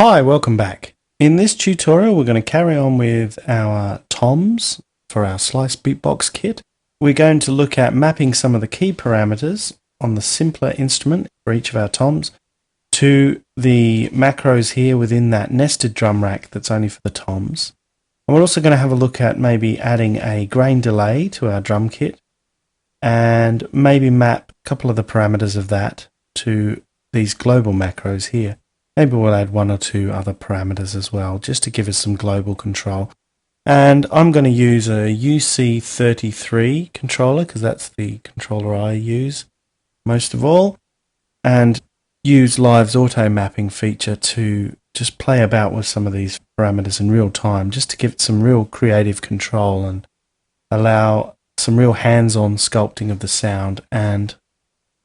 Hi, welcome back. In this tutorial we're going to carry on with our toms for our Slice Beatbox kit. We're going to look at mapping some of the key parameters on the simpler instrument for each of our toms to the macros here within that nested drum rack that's only for the toms. And we're also going to have a look at maybe adding a grain delay to our drum kit and maybe map a couple of the parameters of that to these global macros here. Maybe we'll add one or two other parameters as well, just to give us some global control. And I'm going to use a UC33 controller, because that's the controller I use most of all, and use Live's auto mapping feature to just play about with some of these parameters in real time, just to give it some real creative control and allow some real hands-on sculpting of the sound and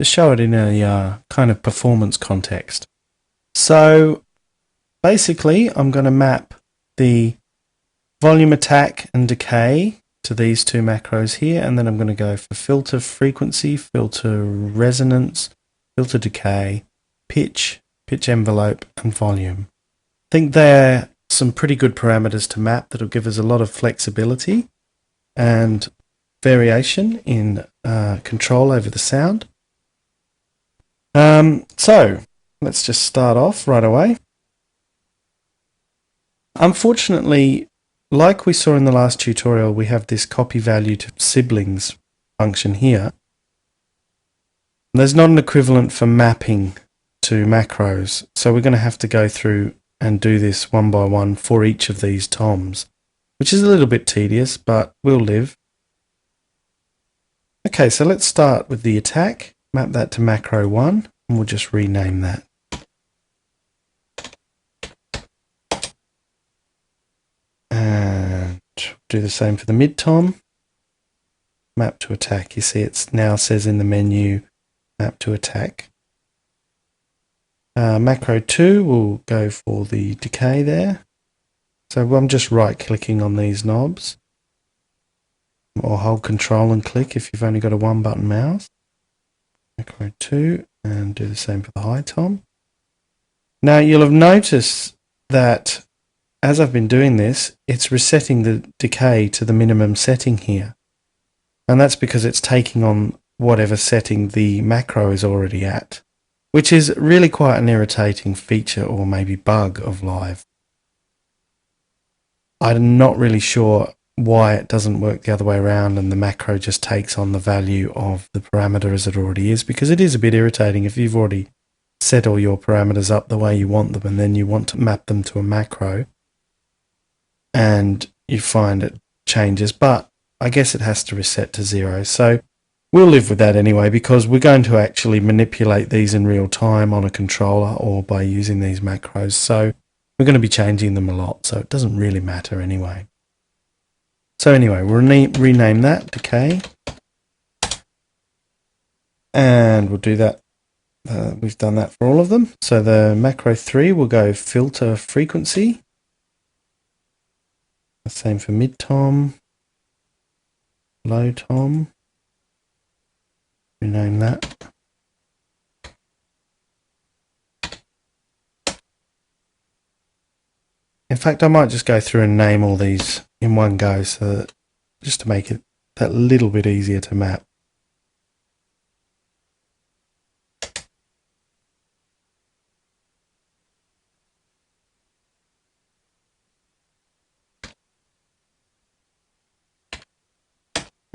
to show it in a kind of performance context. So basically I'm going to map the volume attack and decay to these two macros here, and then I'm going to go for filter frequency, filter resonance, filter decay, pitch envelope and volume. I think they're some pretty good parameters to map that'll give us a lot of flexibility and variation in control over the sound. So let's just start off right away. Unfortunately, like we saw in the last tutorial, we have this copy value to siblings function here. There's not an equivalent for mapping to macros, so we're going to have to go through and do this one by one for each of these toms, which is a little bit tedious, but we'll live. Okay, so let's start with the attack, map that to macro 1, and we'll just rename that. And do the same for the mid tom. Map to attack. You see it now says in the menu map to attack. Macro 2 will go for the decay there. So I'm just right clicking on these knobs, or hold control and click if you've only got a one button mouse. Macro 2, and do the same for the high tom. Now you'll have noticed that as I've been doing this, it's resetting the decay to the minimum setting here. And that's because it's taking on whatever setting the macro is already at, which is really quite an irritating feature or maybe bug of Live. I'm not really sure why it doesn't work the other way around and the macro just takes on the value of the parameter as it already is, because it is a bit irritating if you've already set all your parameters up the way you want them and then you want to map them to a macro and you find it changes, but I guess it has to reset to 0. So we'll live with that anyway, because we're going to actually manipulate these in real time on a controller or by using these macros. So we're going to be changing them a lot, so it doesn't really matter anyway. So anyway, we'll rename that decay, and we'll do that. We've done that for all of them. So the macro 3 will go filter frequency. The same for mid tom, low tom. Rename that. In fact, I might just go through and name all these in one go, so that, just to make it that little bit easier to map.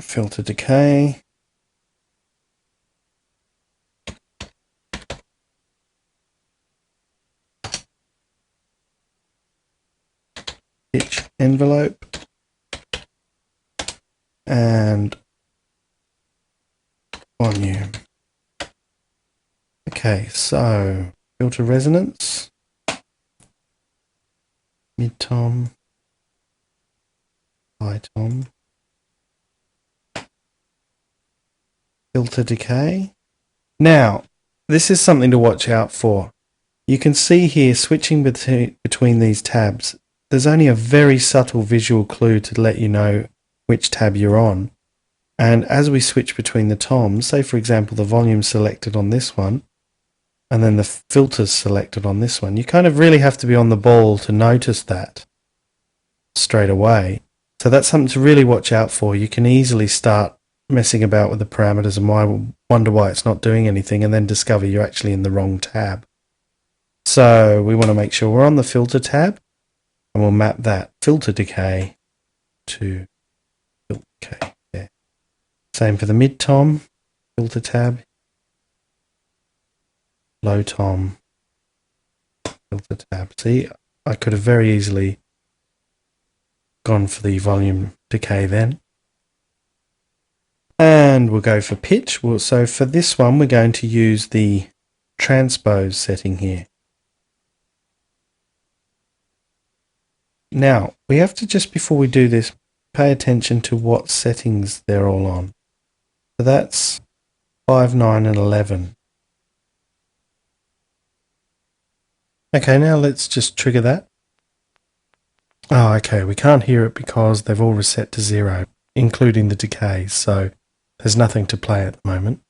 Filter decay. Pitch envelope. And volume. Okay, so filter resonance. Mid tom. High tom. Filter decay. Now, this is something to watch out for. You can see here, switching between these tabs, there's only a very subtle visual clue to let you know which tab you're on. And as we switch between the toms, say for example the volume selected on this one, and then the filter's selected on this one. You kind of really have to be on the ball to notice that straight away. So that's something to really watch out for. You can easily start messing about with the parameters and wonder why it's not doing anything, and then discover you're actually in the wrong tab. So we want to make sure we're on the filter tab, and we'll map that filter decay to filter decay. Yeah. Same for the mid tom, filter tab, low tom, filter tab. See, I could have very easily gone for the volume decay then. And we'll go for pitch. So for this one, we're going to use the transpose setting here. Now, we have to, just before we do this, pay attention to what settings they're all on. So that's 5, 9, and 11. Okay, now let's just trigger that. Oh, okay, we can't hear it because they've all reset to 0, including the decays, so there's nothing to play at the moment.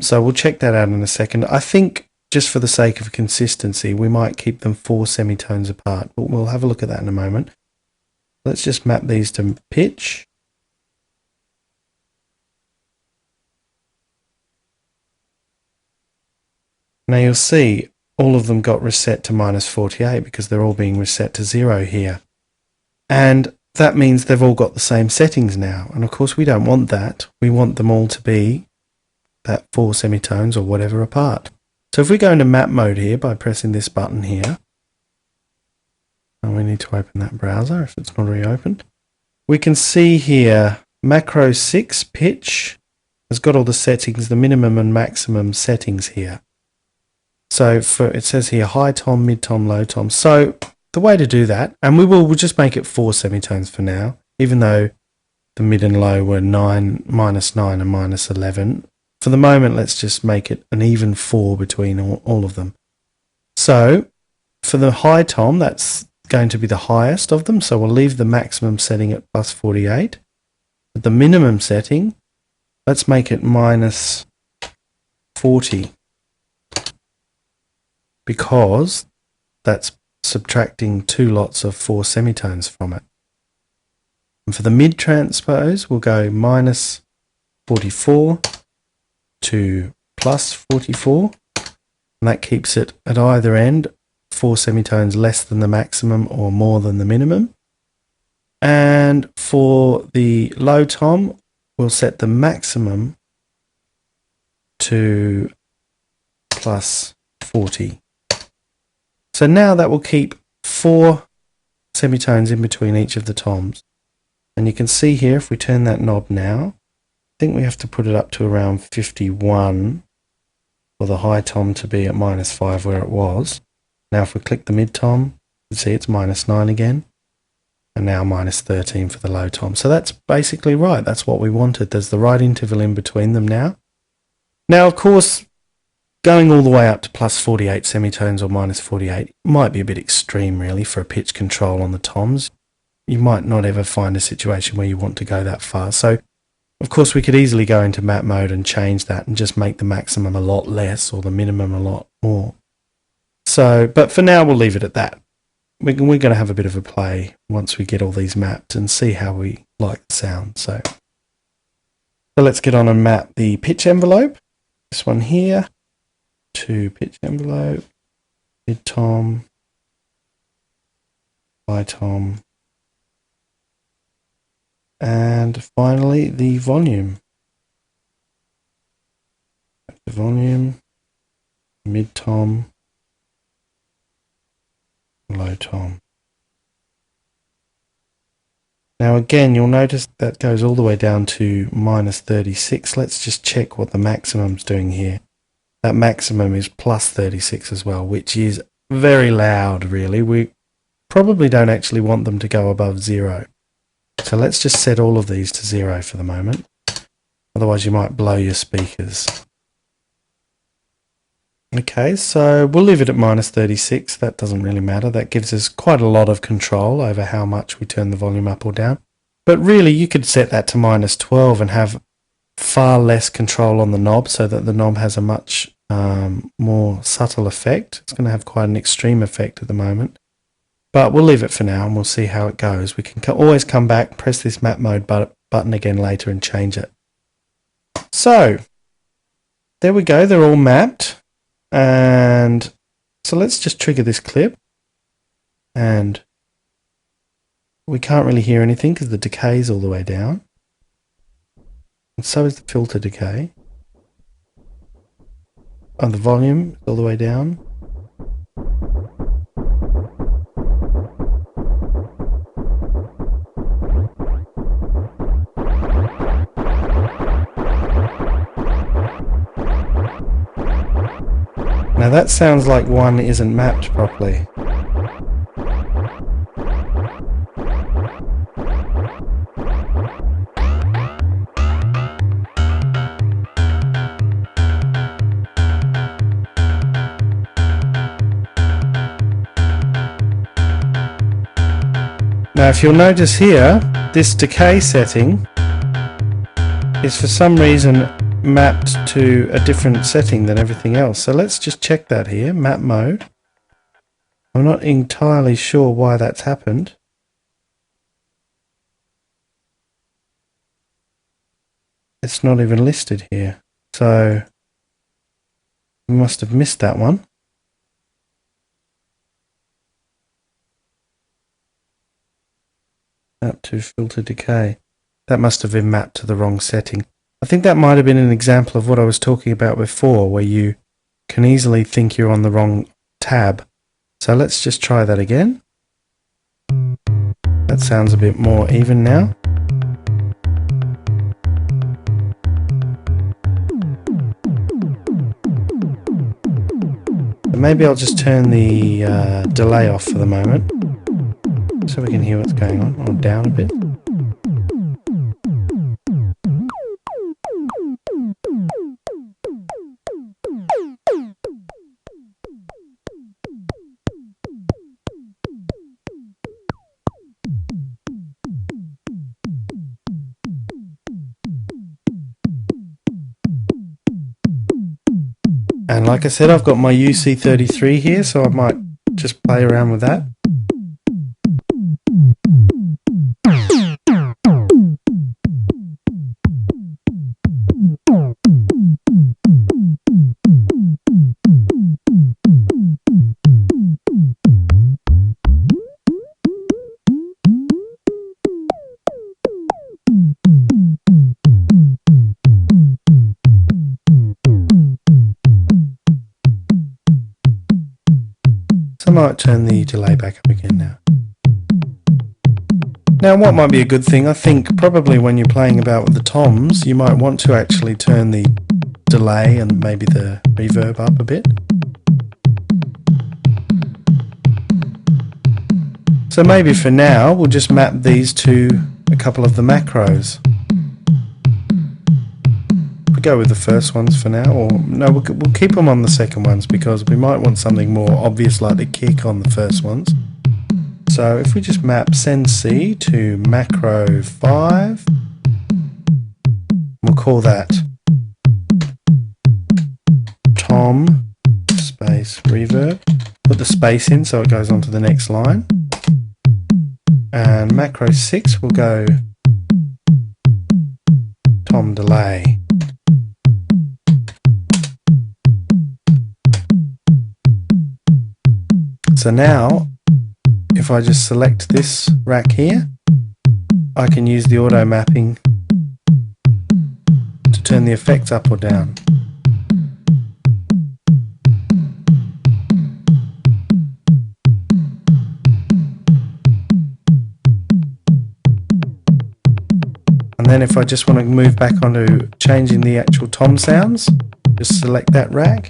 So we'll check that out in a second. I think, just for the sake of consistency, we might keep them 4 semitones apart, but we'll have a look at that in a moment. Let's just map these to pitch. Now you'll see all of them got reset to -48 because they're all being reset to 0 here. And that means they've all got the same settings now. And of course we don't want that. We want them all to be that 4 semitones or whatever apart. So if we go into map mode here by pressing this button here, and we need to open that browser if it's not already opened, we can see here macro 6 pitch has got all the settings, the minimum and maximum settings here. So it says here high tom, mid tom, low tom. So the way to do that, and we'll just make it 4 semitones for now, even though the mid and low were -9 and -11. For the moment, let's just make it an even 4 between all of them. So for the high tom, that's going to be the highest of them, so we'll leave the maximum setting at +48. But the minimum setting, let's make it -40, because that's subtracting 2 lots of 4 semitones from it. And for the mid transpose, we'll go -44 to +44, and that keeps it at either end 4 semitones less than the maximum or more than the minimum. And for the low tom, we'll set the maximum to +40. So now that will keep 4 semitones in between each of the toms. And you can see here, if we turn that knob now, I think we have to put it up to around 51 for the high tom to be at -5 where it was. Now if we click the mid tom, you can see it's -9 again. And now -13 for the low tom. So that's basically right. That's what we wanted. There's the right interval in between them now. Now, of course, going all the way up to +48 semitones or -48 might be a bit extreme, really, for a pitch control on the toms. You might not ever find a situation where you want to go that far. So, of course, we could easily go into map mode and change that and just make the maximum a lot less or the minimum a lot more. So, but for now, we'll leave it at that. We're going to have a bit of a play once we get all these mapped and see how we like the sound. So let's get on and map the pitch envelope. This one here to pitch envelope, mid tom, high tom, and finally the volume. The volume, mid tom, low tom. Now again, you'll notice that goes all the way down to -36. Let's just check what the maximum's doing here. That maximum is +36 as well, which is very loud, really. We probably don't actually want them to go above 0. So let's just set all of these to 0 for the moment. Otherwise you might blow your speakers. Okay, so we'll leave it at -36. That doesn't really matter. That gives us quite a lot of control over how much we turn the volume up or down. But really, you could set that to -12 and have far less control on the knob so that the knob has a much more subtle effect. It's going to have quite an extreme effect at the moment. But we'll leave it for now and we'll see how it goes. We can always come back, press this map mode button again later and change it. So, there we go, they're all mapped. And so let's just trigger this clip. And we can't really hear anything because the decay is all the way down. And so is the filter decay. And the volume is all the way down. Now that sounds like one isn't mapped properly. Now if you'll notice here, this decay setting is for some reason mapped to a different setting than everything else. So let's just check that here, map mode. I'm not entirely sure why that's happened. It's not even listed here. So we must have missed that one. Map to filter decay. That must have been mapped to the wrong setting. I think that might have been an example of what I was talking about before, where you can easily think you're on the wrong tab. So let's just try that again. That sounds a bit more even now. Maybe I'll just turn the delay off for the moment, so we can hear what's going on, or down a bit. And like I said, I've got my UC33 here, so I might just play around with that. I might turn the delay back up again now. Now what might be a good thing, I think probably when you're playing about with the toms, you might want to actually turn the delay and maybe the reverb up a bit. So maybe for now we'll just map these to a couple of the macros. Go with the first ones for now, or no, we'll keep them on the second ones because we might want something more obvious like the kick on the first ones. So if we just map send C to macro 5, we'll call that tom space reverb, put the space in so it goes on to the next line, and macro 6 will go tom delay. So now, if I just select this rack here, I can use the auto mapping to turn the effects up or down. And then if I just want to move back onto changing the actual tom sounds, just select that rack.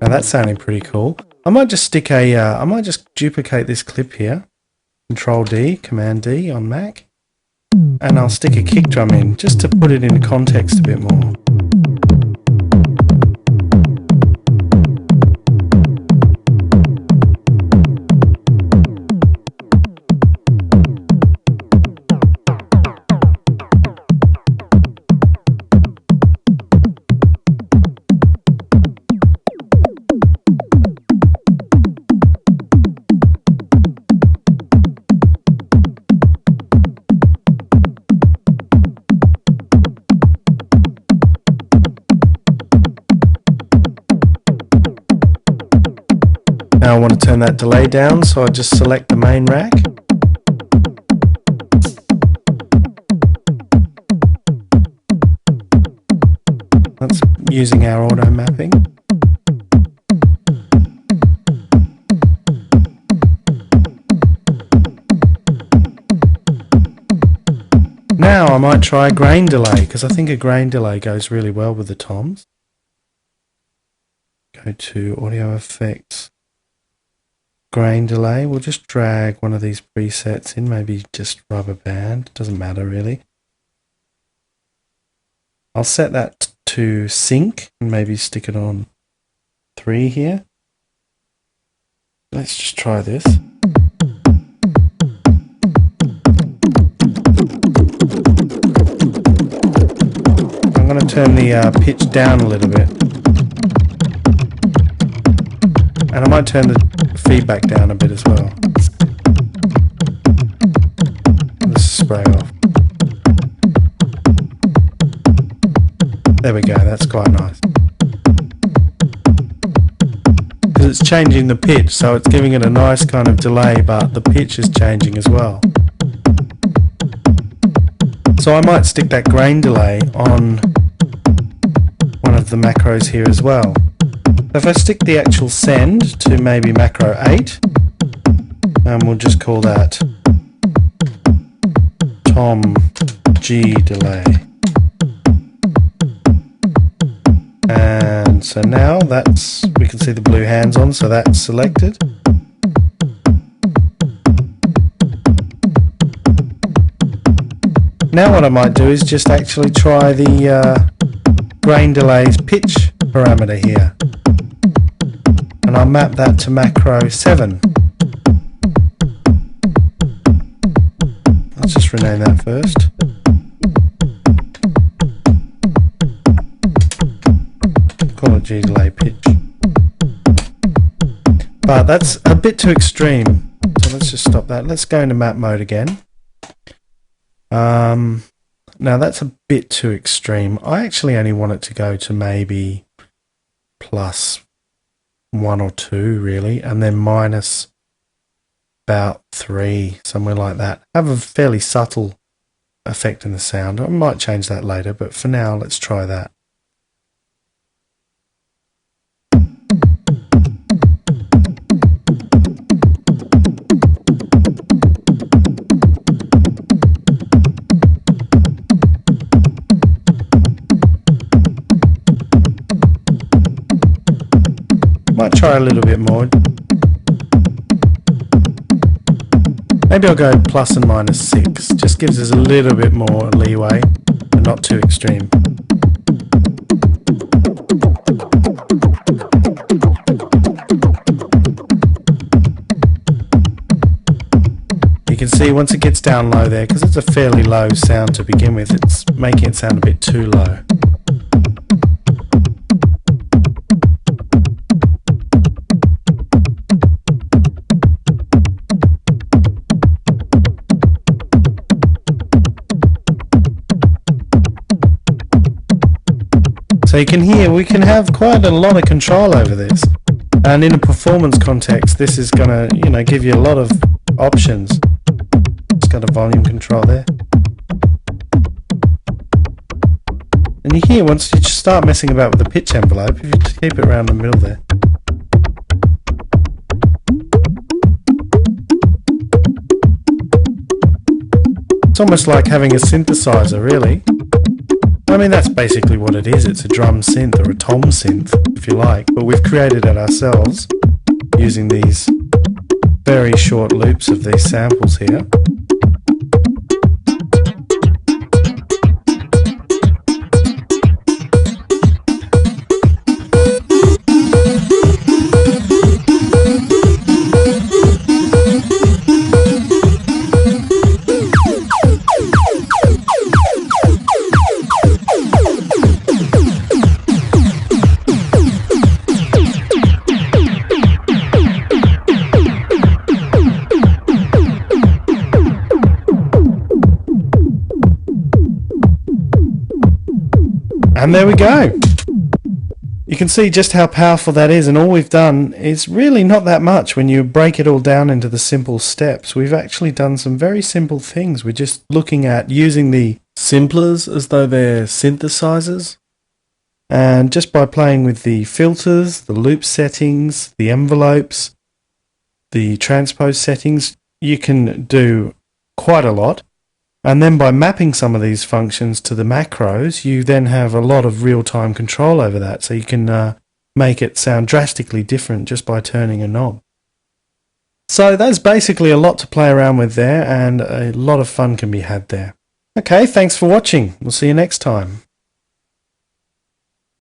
Now that's sounding pretty cool. I might just stick a, I might just duplicate this clip here. Control D, Command D on Mac. And I'll stick a kick drum in just to put it into context a bit more. Now I want to turn that delay down, so I just select the main rack. That's using our auto mapping. Now I might try a grain delay, because I think a grain delay goes really well with the toms. Go to Audio Effects, Grain Delay. We'll just drag one of these presets in, maybe just Rubber Band, doesn't matter really. I'll set that to sync and maybe stick it on 3 here. Let's just try this. I'm going to turn the pitch down a little bit. And I might turn the feedback down a bit as well. Let's spray off. There we go, that's quite nice. Because it's changing the pitch, so it's giving it a nice kind of delay, but the pitch is changing as well. So I might stick that grain delay on one of the macros here as well. If I stick the actual send to maybe macro 8, and we'll just call that Tom G delay. And so now we can see the blue hands on, so that's selected. Now what I might do is just actually try the grain delay's pitch parameter here. And I'll map that to macro 7. Let's just rename that first. Call it G delay pitch. But that's a bit too extreme. So let's just stop that. Let's go into map mode again. Now that's a bit too extreme. I actually only want it to go to maybe plus 1 or 2 really, and then minus about 3, somewhere like that. Have a fairly subtle effect in the sound. I might change that later, but for now let's try that. Might try a little bit more. Maybe I'll go plus and minus 6. Just gives us a little bit more leeway, but not too extreme. You can see once it gets down low there, because it's a fairly low sound to begin with, it's making it sound a bit too low. So you can hear we can have quite a lot of control over this, and in a performance context this is going to give you a lot of options. It's got a volume control there, and you hear once you just start messing about with the pitch envelope, if you just keep it around the middle there, it's almost like having a synthesizer really. I mean, that's basically what it is. It's a drum synth, or a tom synth, if you like, but we've created it ourselves using these very short loops of these samples here. And there we go. You can see just how powerful that is, and all we've done is really not that much when you break it all down into the simple steps. We've actually done some very simple things. We're just looking at using the simplers as though they're synthesizers. And just by playing with the filters, the loop settings, the envelopes, the transpose settings, you can do quite a lot. And then by mapping some of these functions to the macros, you then have a lot of real-time control over that. So you can make it sound drastically different just by turning a knob. So that's basically a lot to play around with there, and a lot of fun can be had there. Okay, thanks for watching. We'll see you next time.